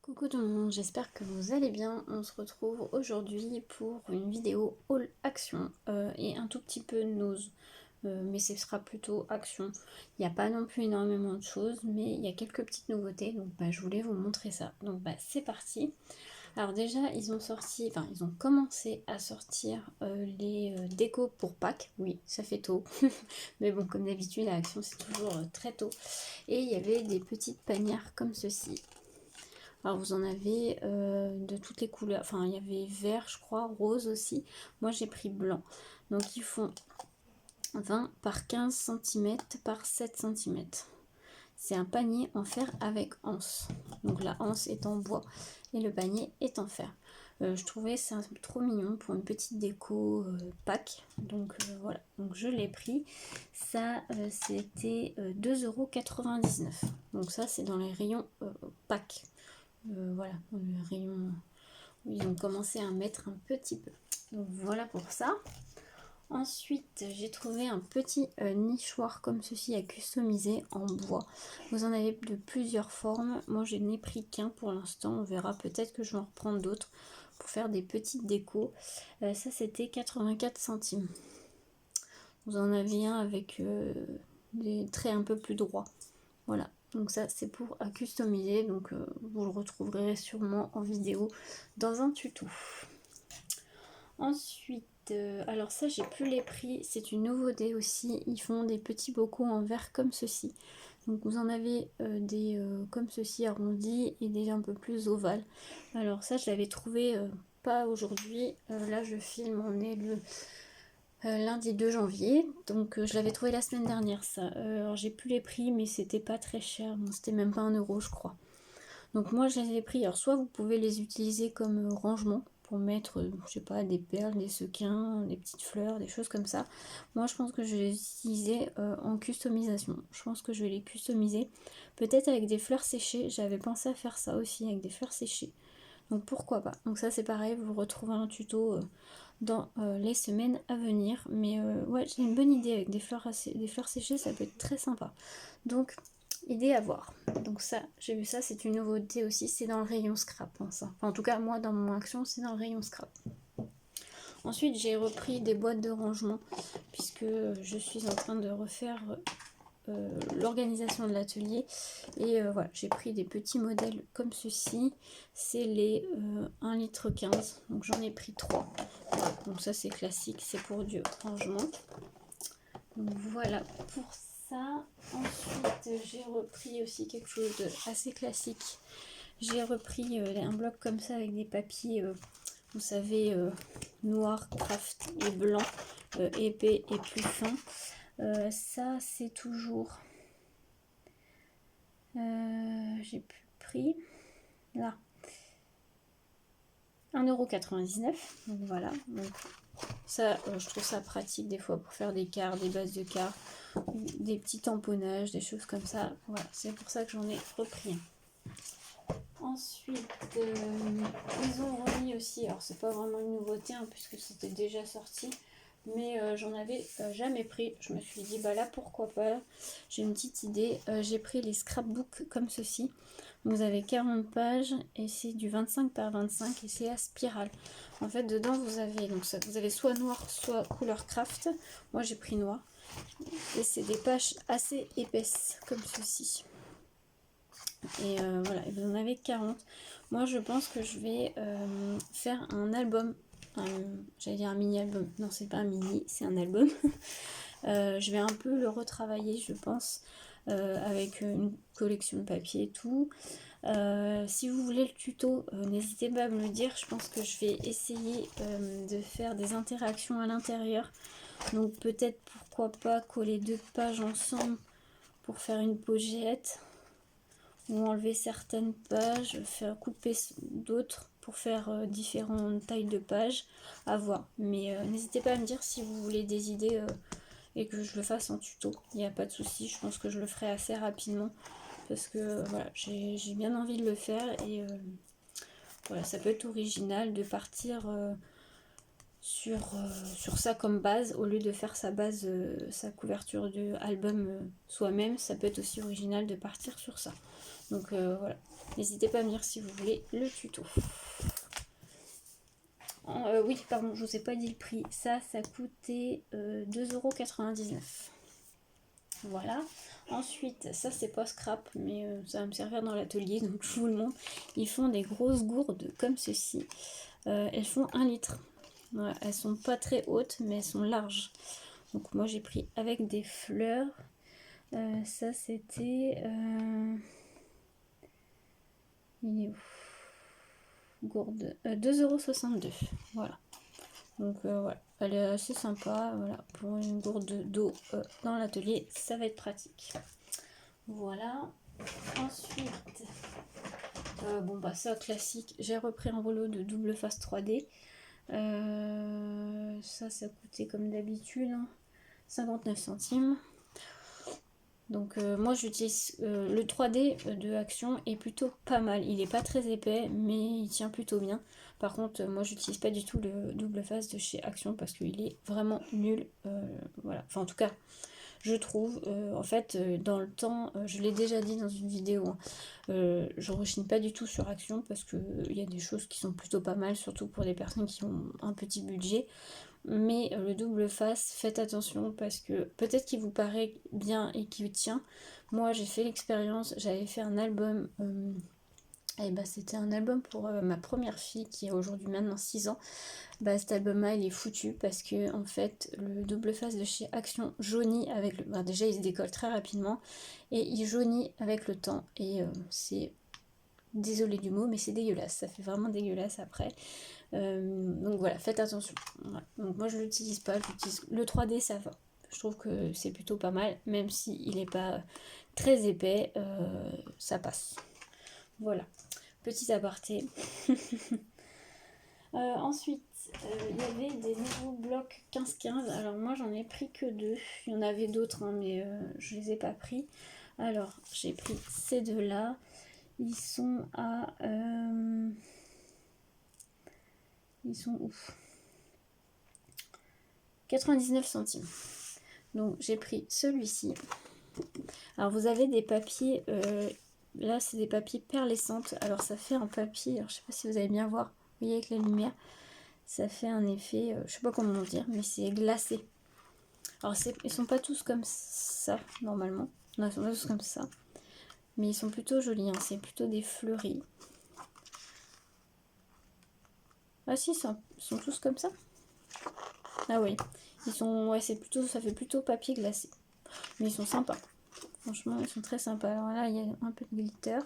Coucou tout le monde, j'espère que vous allez bien. On se retrouve aujourd'hui pour une vidéo haul action et un tout petit peu nose, mais ce sera plutôt action. Il n'y a pas non plus énormément de choses, mais il y a quelques petites nouveautés, donc je voulais vous montrer ça. Donc c'est parti. Alors déjà, ils ont commencé à sortir les décos pour Pâques. Oui, ça fait tôt, mais bon, comme d'habitude, la action c'est toujours très tôt. Et il y avait des petites panières comme ceci. Alors vous en avez de toutes les couleurs, enfin il y avait vert je crois, rose aussi, moi j'ai pris blanc. Donc ils font 20 par 15 cm par 7 cm. C'est un panier en fer avec anse. Donc la anse est en bois et le panier est en fer. Je trouvais ça trop mignon pour une petite déco Pâques. Donc voilà, donc je l'ai pris. Ça c'était 2,99 €. Donc ça c'est dans les rayons Pâques. Voilà, le rayon où ils ont commencé à mettre un petit peu. Donc voilà pour ça. Ensuite, j'ai trouvé un petit nichoir comme ceci à customiser en bois. Vous en avez de plusieurs formes. Moi, je n'ai pris qu'un pour l'instant. On verra, peut-être que je vais en reprendre d'autres pour faire des petites décos. Ça, c'était 84 centimes. Vous en avez un avec des traits un peu plus droits. Voilà, donc ça c'est pour à customiser, donc vous le retrouverez sûrement en vidéo dans un tuto. Ensuite, alors ça j'ai plus les prix, c'est une nouveauté aussi, ils font des petits bocaux en verre comme ceci. Donc vous en avez des comme ceci arrondis et des un peu plus ovales. Alors ça je l'avais trouvé pas aujourd'hui, là je filme, on est le lundi 2 janvier, donc je l'avais trouvé la semaine dernière ça. Alors j'ai plus les prix mais c'était pas très cher, bon, c'était même pas 1 € je crois. Donc moi je les ai pris, alors soit vous pouvez les utiliser comme rangement pour mettre, je sais pas, des perles, des sequins, des petites fleurs, des choses comme ça. Moi je pense que je vais les utiliser en customisation. Je pense que je vais les customiser peut-être avec des fleurs séchées. J'avais pensé à faire ça aussi avec des fleurs séchées. Donc pourquoi pas. Donc ça c'est pareil, vous retrouvez un tuto dans les semaines à venir. Mais ouais, j'ai une bonne idée avec des fleurs séchées, ça peut être très sympa. Donc idée à voir. Donc ça, j'ai vu ça, c'est une nouveauté aussi, c'est dans le rayon scrap, hein, ça. Enfin, en tout cas, moi, dans mon action, c'est dans le rayon scrap. Ensuite, j'ai repris des boîtes de rangement, puisque je suis en train de refaire l'organisation de l'atelier. Et voilà, j'ai pris des petits modèles comme ceci. C'est les 1,15 litre. Donc j'en ai pris 3. Voilà, donc ça, c'est classique, c'est pour du rangement. Donc voilà pour ça. Ensuite, j'ai repris aussi quelque chose d'assez classique. J'ai repris un bloc comme ça avec des papiers, vous savez, noir, craft et blanc, épais et plus fin. Ça, c'est toujours... j'ai plus le prix. Là. 1,99 €. Donc voilà. Donc, ça, je trouve ça pratique des fois pour faire des cartes, des bases de cartes, des petits tamponnages, des choses comme ça. Voilà, c'est pour ça que j'en ai repris un. Ensuite, ils ont remis aussi, alors c'est pas vraiment une nouveauté hein, puisque c'était déjà sorti, mais j'en avais jamais pris. Je me suis dit, bah là pourquoi pas, j'ai une petite idée. J'ai pris les scrapbooks comme ceci. Vous avez 40 pages et c'est du 25 par 25 et c'est à spirale. En fait, dedans vous avez, donc ça, vous avez soit noir, soit couleur craft. Moi j'ai pris noir. Et c'est des pages assez épaisses comme ceci. Et voilà, et vous en avez 40. Moi je pense que je vais faire un album. J'allais dire un mini-album. Non, c'est pas un mini, c'est un album. Je vais un peu le retravailler, je pense, avec une collection de papier et tout. Si vous voulez le tuto, n'hésitez pas à me le dire. Je pense que je vais essayer de faire des interactions à l'intérieur. Donc peut-être pourquoi pas coller 2 pages ensemble pour faire une pochette. Ou enlever certaines pages, faire couper d'autres pour faire différentes tailles de pages, à voir. Mais n'hésitez pas à me dire si vous voulez des idées et que je le fasse en tuto. Il n'y a pas de souci, je pense que je le ferai assez rapidement parce que voilà, j'ai bien envie de le faire et voilà, ça peut être original de partir sur ça comme base, au lieu de faire sa base, sa couverture de album soi-même. Ça peut être aussi original de partir sur ça. Donc voilà, n'hésitez pas à me dire si vous voulez le tuto. Oui, pardon, je vous ai pas dit le prix. Ça coûtait 2,99 €. Voilà. Ensuite, ça c'est pas scrap, mais ça va me servir dans l'atelier, donc je vous le montre. Ils font des grosses gourdes comme ceci. Elles font 1 litre. Voilà, elles sont pas très hautes, mais elles sont larges. Donc moi j'ai pris avec des fleurs. Ça c'était... il est où? Gourde. 2,62 €. Voilà. Donc voilà, elle est assez sympa. Voilà, pour une gourde d'eau dans l'atelier, ça va être pratique. Voilà. Ensuite, bon bah ça classique, j'ai repris un rouleau de double face 3D. Ça coûtait comme d'habitude 59 centimes. Donc moi j'utilise le 3D de Action est plutôt pas mal. Il est pas très épais, mais il tient plutôt bien. Par contre, moi j'utilise pas du tout le double face de chez Action parce qu'il est vraiment nul. Voilà. Enfin en tout cas, je trouve. En fait, dans le temps, je l'ai déjà dit dans une vidéo, hein, je rechigne pas du tout sur Action parce que il y a des choses qui sont plutôt pas mal, surtout pour des personnes qui ont un petit budget. Mais le double face, faites attention parce que peut-être qu'il vous paraît bien et qu'il tient. Moi j'ai fait l'expérience, j'avais fait un album, et bah, c'était un album pour ma première fille qui a aujourd'hui maintenant 6 ans. Bah, cet album-là il est foutu parce que en fait le double face de chez Action jaunit avec le... Bah, déjà il se décolle très rapidement et il jaunit avec le temps et c'est... Désolée du mot mais c'est dégueulasse, ça fait vraiment dégueulasse après. Donc voilà, faites attention. Voilà. Donc moi je l'utilise pas, j'utilise le 3D, ça va. Je trouve que c'est plutôt pas mal, même s'il n'est pas très épais, ça passe. Voilà, petit aparté. Ensuite, il y avait des nouveaux blocs 15-15. Alors moi j'en ai pris que 2. Il y en avait d'autres, hein, mais je les ai pas pris. Alors j'ai pris ces deux-là. Ils sont à... ils sont où? 99 centimes. Donc j'ai pris celui-ci. Alors vous avez des papiers, là c'est des papiers perlescentes. Alors ça fait un papier, alors, je sais pas si vous allez bien voir, vous voyez avec la lumière, ça fait un effet, je sais pas comment dire, mais c'est glacé. Alors ils sont pas tous comme ça normalement, non ils sont pas tous comme ça, mais ils sont plutôt jolis, hein. C'est plutôt des fleuris. Ah si, ils sont tous comme ça. Ah oui, ils sont, ouais c'est plutôt, ça fait plutôt papier glacé, mais ils sont sympas. Franchement, ils sont très sympas. Alors là, il y a un peu de glitter.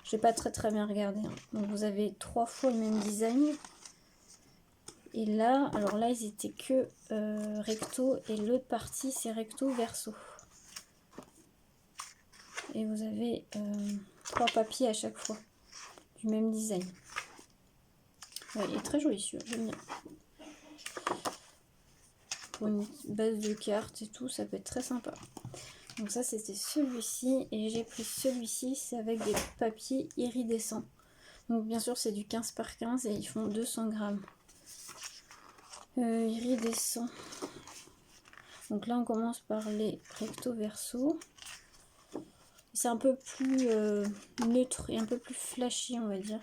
Je n'ai pas très bien regardé, hein. Donc vous avez 3 fois le même design. Et là, alors là, ils étaient que recto. Et l'autre partie, c'est recto verso. Et vous avez 3 papiers à chaque fois. Du même design. Ouais, il est très joli celui-là, j'aime bien. Pour une base de cartes et tout, ça peut être très sympa. Donc ça c'était celui-ci et j'ai pris celui-ci, c'est avec des papiers iridescents. Donc bien sûr c'est du 15 par 15 et ils font 200 grammes. Iridescents. Donc là on commence par les recto verso. C'est un peu plus neutre et un peu plus flashy on va dire.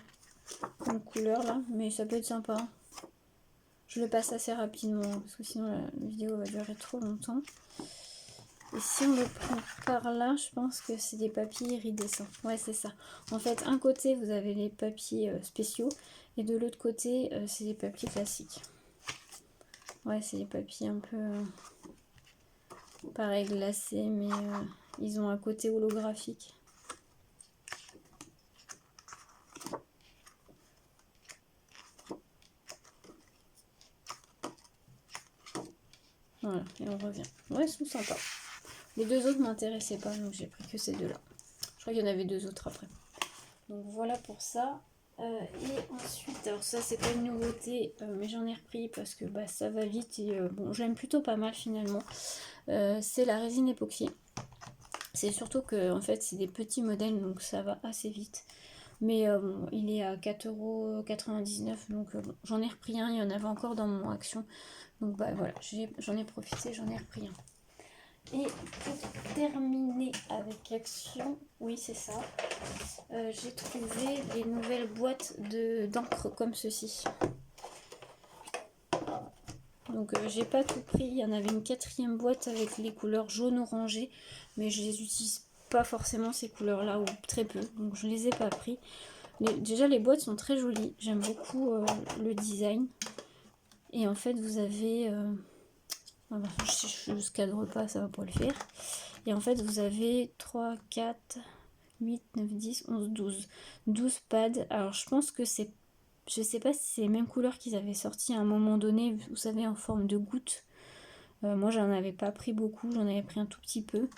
Comme couleur là, mais ça peut être sympa. Je le passe assez rapidement parce que sinon la vidéo va durer trop longtemps. Et si on le prend par là, je pense que c'est des papiers iridescents. Ouais, c'est ça. En fait, un côté, vous avez les papiers spéciaux. Et de l'autre côté, c'est des papiers classiques. Ouais, c'est des papiers un peu... pareil, glacés, mais ils ont un côté holographique. Voilà, et on revient. Ouais, ils sont sympas. Les deux autres m'intéressaient pas, donc j'ai pris que ces deux-là. Je crois qu'il y en avait 2 autres après. Donc voilà pour ça. Et ensuite, alors ça c'est pas une nouveauté, mais j'en ai repris parce que bah, ça va vite et bon, j'aime plutôt pas mal finalement. C'est la résine époxy. C'est surtout que en fait c'est des petits modèles donc ça va assez vite. Mais bon, il est à 4,99 €, donc bon, j'en ai repris un, il y en avait encore dans mon action. Donc bah voilà, j'en ai profité, j'en ai repris un. Et pour terminer avec Action, oui c'est ça, j'ai trouvé des nouvelles boîtes d'encre comme ceci. Donc j'ai pas tout pris, il y en avait une 4e boîte avec les couleurs jaune orangé, mais je les utilise pas forcément ces couleurs là, ou très peu, donc je les ai pas pris. Déjà les boîtes sont très jolies, j'aime beaucoup le design. Et en fait vous avez... si je ne cadre pas, ça va pas le faire. Et en fait vous avez 3, 4, 8, 9, 10, 11, 12. 12 pads. Alors je pense que c'est... Je sais pas si c'est les mêmes couleurs qu'ils avaient sorti à un moment donné, vous savez, en forme de gouttes. Moi j'en avais pas pris beaucoup, j'en avais pris un tout petit peu.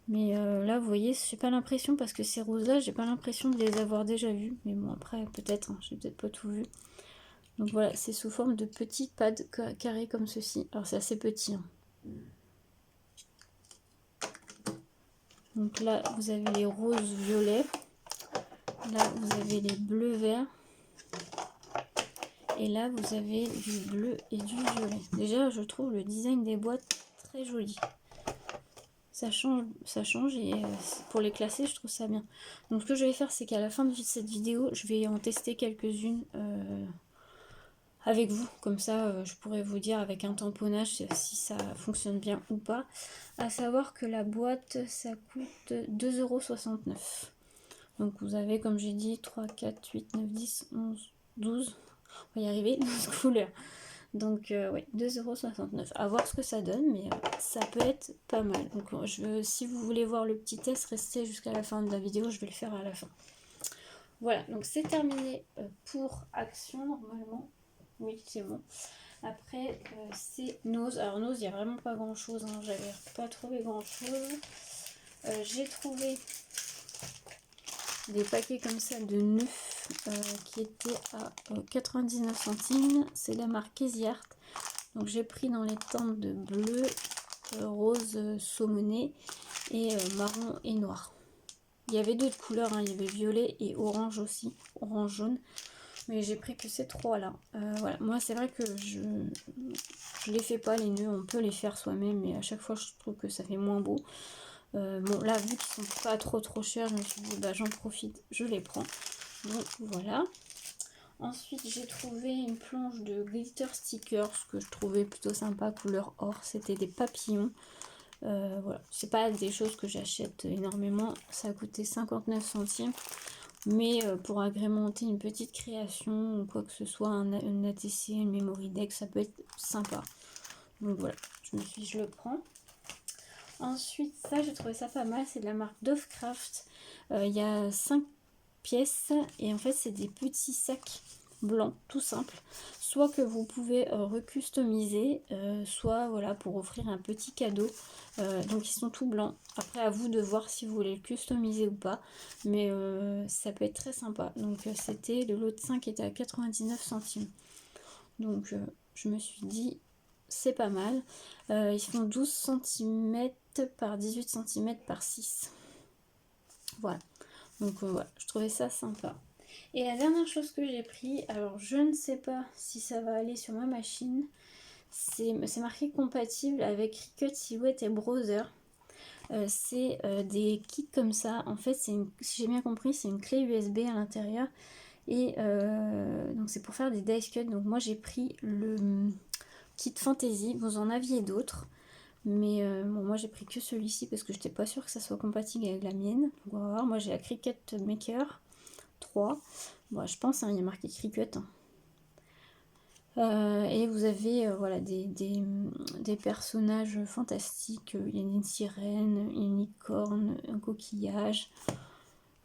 Mais là vous voyez, j'ai pas l'impression, parce que ces roses là, j'ai pas l'impression de les avoir déjà vues. Mais bon après peut-être, hein, j'ai peut-être pas tout vu. Donc voilà, c'est sous forme de petits pads carrés comme ceci. Alors c'est assez petit. Hein. Donc là vous avez les roses violets. Là vous avez les bleus verts. Et là vous avez du bleu et du violet. Déjà je trouve le design des boîtes très joli. Ça change et pour les classer je trouve ça bien. Donc ce que je vais faire, c'est qu'à la fin de cette vidéo je vais en tester quelques-unes avec vous. Comme ça je pourrais vous dire avec un tamponnage si ça fonctionne bien ou pas. À savoir que la boîte ça coûte 2,69 €. Donc vous avez, comme j'ai dit, 3, 4, 8, 9, 10, 11, 12. On va y arriver, 12 couleurs. Donc ouais, 2,69 €. À voir ce que ça donne, mais ça peut être pas mal. Donc si vous voulez voir le petit test, restez jusqu'à la fin de la vidéo, je vais le faire à la fin. Voilà, donc c'est terminé pour Action normalement. Oui, c'est bon. Après, c'est Nose. Alors Nose, il n'y a vraiment pas grand chose, hein. J'avais pas trouvé grand chose. J'ai trouvé des paquets comme ça de nœuds qui étaient à 99 centimes. C'est la marque Easy Art. Donc j'ai pris dans les teintes de bleu, rose saumoné et marron et noir. Il y avait d'autres couleurs, hein. Il y avait violet et orange aussi, orange jaune. Mais j'ai pris que ces trois là. Voilà. Moi c'est vrai que je les fais pas les nœuds, on peut les faire soi-même, mais à chaque fois je trouve que ça fait moins beau. Bon là vu qu'ils sont pas trop chers, je me suis dit bah j'en profite, je les prends. Donc voilà. Ensuite j'ai trouvé une planche de glitter stickers que je trouvais plutôt sympa, couleur or. C'était des papillons. Voilà, c'est pas des choses que j'achète énormément, ça a coûté 59 centimes. Mais pour agrémenter une petite création ou quoi que ce soit, un ATC, une memory deck, ça peut être sympa. Donc voilà, je me suis dit je le prends. Ensuite, ça j'ai trouvé ça pas mal, c'est de la marque Dovecraft. Il y a 5 pièces et en fait c'est des petits sacs blancs tout simples, soit que vous pouvez recustomiser, soit voilà pour offrir un petit cadeau. Donc ils sont tout blancs, après à vous de voir si vous voulez le customiser ou pas, mais ça peut être très sympa. Donc c'était le lot de 5 était à 99 centimes, donc je me suis dit c'est pas mal. Ils font 12 cm par 18 cm par 6, voilà. Donc voilà, je trouvais ça sympa. Et la dernière chose que j'ai pris, alors je ne sais pas si ça va aller sur ma machine, c'est marqué compatible avec Cricut, Silhouette et Browser. C'est des kits comme ça. En fait, si j'ai bien compris, c'est une clé USB à l'intérieur. Et donc c'est pour faire des dice cuts. Donc moi j'ai pris le kit Fantasy, vous en aviez d'autres. Mais bon, moi j'ai pris que celui-ci parce que je n'étais pas sûre que ça soit compatible avec la mienne. Donc on va voir, moi j'ai la Cricut Maker 3. Bon, je pense, hein, il y a marqué Cricut. Hein. Et vous avez voilà, des personnages fantastiques. Il y a une sirène, une licorne, un coquillage,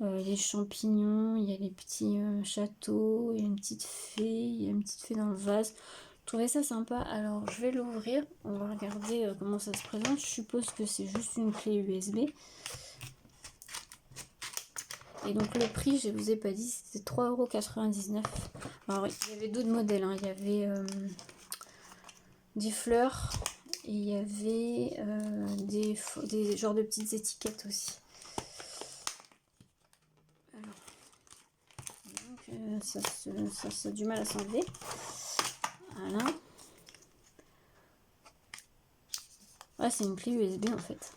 les champignons, il y a les petits châteaux, il y a une petite fée dans le vase. Je trouvais ça sympa, alors je vais l'ouvrir, on va regarder comment ça se présente. Je suppose que c'est juste une clé USB. Et donc le prix, je vous ai pas dit, c'était 3,99 €. Alors il y avait d'autres modèles, hein. Il y avait des fleurs et il y avait des genres de petites étiquettes aussi. Alors, ça a du mal à s'enlever. Voilà. Ah, c'est une clé USB en fait.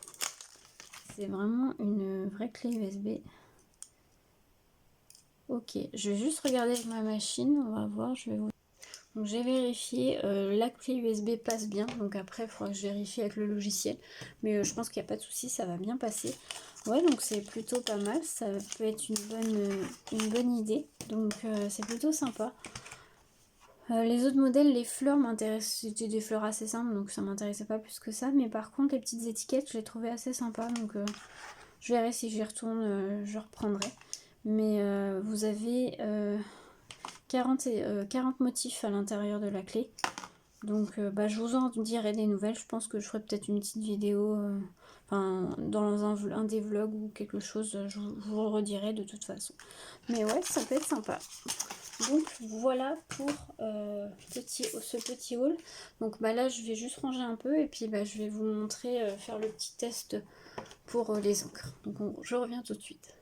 C'est vraiment une vraie clé USB. Ok, je vais juste regarder avec ma machine, on va voir, je vais vous... Donc j'ai vérifié, la clé USB passe bien, donc après il faudra que je vérifie avec le logiciel, mais je pense qu'il n'y a pas de souci, ça va bien passer. Ouais, donc c'est plutôt pas mal, ça peut être une bonne idée, donc c'est plutôt sympa. Les autres modèles, les fleurs m'intéressent, c'était des fleurs assez simples, donc ça m'intéressait pas plus que ça, mais par contre les petites étiquettes, je les trouvais assez sympas, donc je verrai si j'y retourne, je reprendrai. Mais vous avez 40 motifs à l'intérieur de la clé. Donc je vous en dirai des nouvelles. Je pense que je ferai peut-être une petite vidéo dans un des vlogs ou quelque chose. Je vous redirai de toute façon. Mais ouais, ça peut être sympa. Donc voilà pour ce petit haul. Donc là je vais juste ranger un peu et puis je vais vous montrer faire le petit test pour les encres. Donc je reviens tout de suite.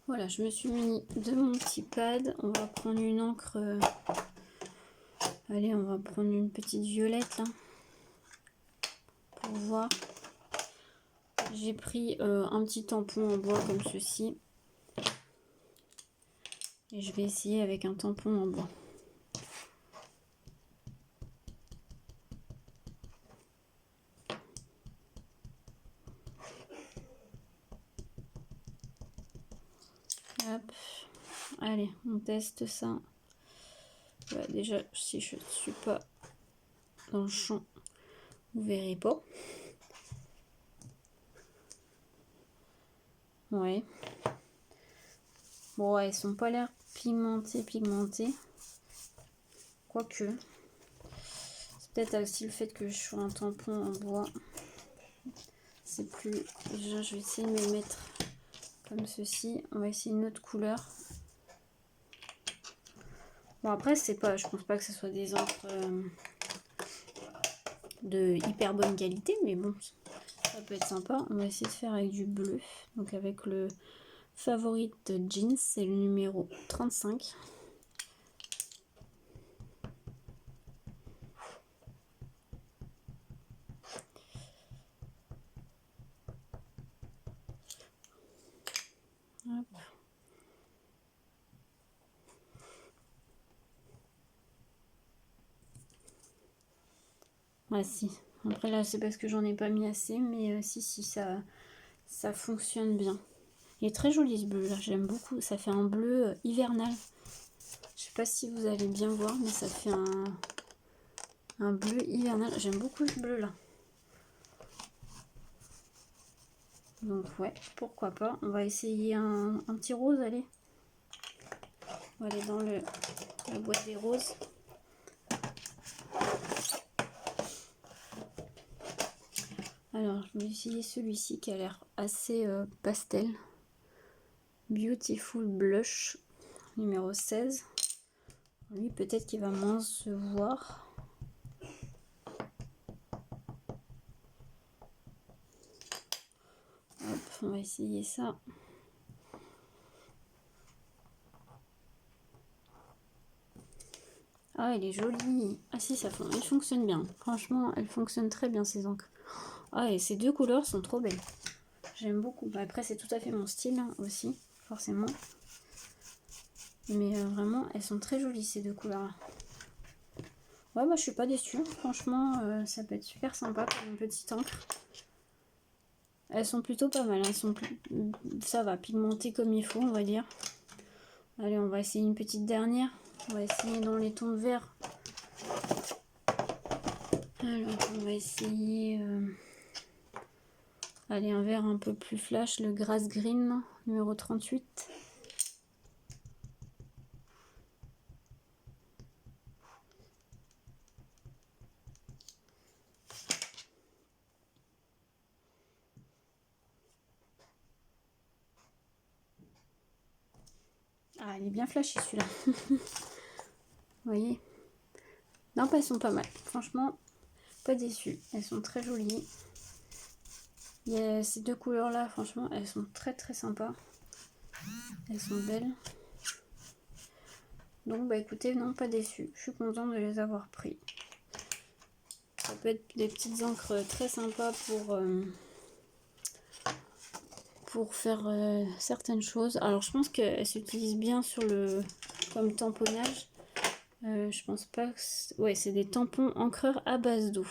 Voilà, je me suis muni de mon petit pad. On va prendre une encre. Allez, on va prendre une petite violette là. Pour voir. J'ai pris un petit tampon en bois comme ceci. Et je vais essayer avec un tampon en bois. Hop. Allez, on teste ça. Déjà, si je ne suis pas dans le champ, vous verrez pas. Ouais. Bon, elles sont pas l'air pigmentées. Quoique. C'est peut-être aussi le fait que je sois un tampon en bois. C'est plus... Déjà, je vais essayer de me mettre comme ceci. On va essayer une autre couleur. Bon, après, c'est pas... Je pense pas que ce soit des encres de hyper bonne qualité, mais bon, ça peut être sympa. On va essayer de faire avec du bleu. Donc avec le Favorite Jeans, c'est le numéro 35. Hop. Ah si. Après là, c'est parce que j'en ai pas mis assez, mais si, ça fonctionne bien. Il est très joli ce bleu là, j'aime beaucoup. Ça fait un bleu hivernal. Je sais pas si vous allez bien voir, mais ça fait un bleu hivernal. J'aime beaucoup ce bleu là. Donc ouais, pourquoi pas. On va essayer un petit rose, allez. On va aller dans la boîte des roses. Alors, je vais essayer celui-ci qui a l'air assez pastel. Beautiful Blush, numéro 16. Lui, peut-être qu'il va moins se voir. Hop, on va essayer ça. Ah, elle est jolie. Ah si, elle fonctionne bien. Franchement, elle fonctionne très bien ces encres. Ah, et ces deux couleurs sont trop belles. J'aime beaucoup. Après, c'est tout à fait mon style hein, aussi, forcément. Mais vraiment, elles sont très jolies ces deux couleurs-là. Ouais, moi je suis pas déçue. Franchement, ça peut être super sympa comme une petite encre. Elles sont plutôt pas mal. Elles sont ça va, pigmenter comme il faut, on va dire. Allez, on va essayer une petite dernière. On va essayer dans les tons de vert. Alors, on va essayer... Allez, un vert un peu plus flash, le Grass Green, numéro 38. Ah, il est bien flashé celui-là. Vous voyez? Non, elles sont pas mal. Franchement, pas déçue. Elles sont très jolies. Il y a ces deux couleurs-là, franchement, elles sont très très sympas. Elles sont belles. Donc bah écoutez, non, pas déçu. Je suis contente de les avoir pris. Ça peut être des petites encres très sympas pour faire certaines choses. Alors je pense qu'elles s'utilisent bien sur le comme tamponnage. Je pense pas que... Ouais, c'est des tampons encreurs à base d'eau.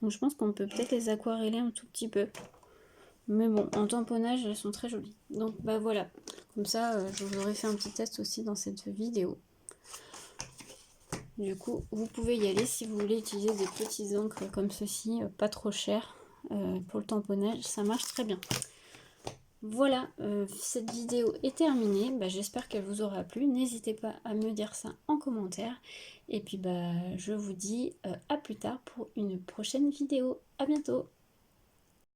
Donc je pense qu'on peut peut-être les aquareller un tout petit peu. Mais bon, en tamponnage, elles sont très jolies. Donc bah voilà, comme ça, je vous aurais fait un petit test aussi dans cette vidéo. Du coup, vous pouvez y aller si vous voulez utiliser des petites encres comme ceci, pas trop chères pour le tamponnage, ça marche très bien. Voilà, cette vidéo est terminée. Bah, j'espère qu'elle vous aura plu. N'hésitez pas à me dire ça en commentaire. Et puis bah, je vous dis à plus tard pour une prochaine vidéo. À bientôt!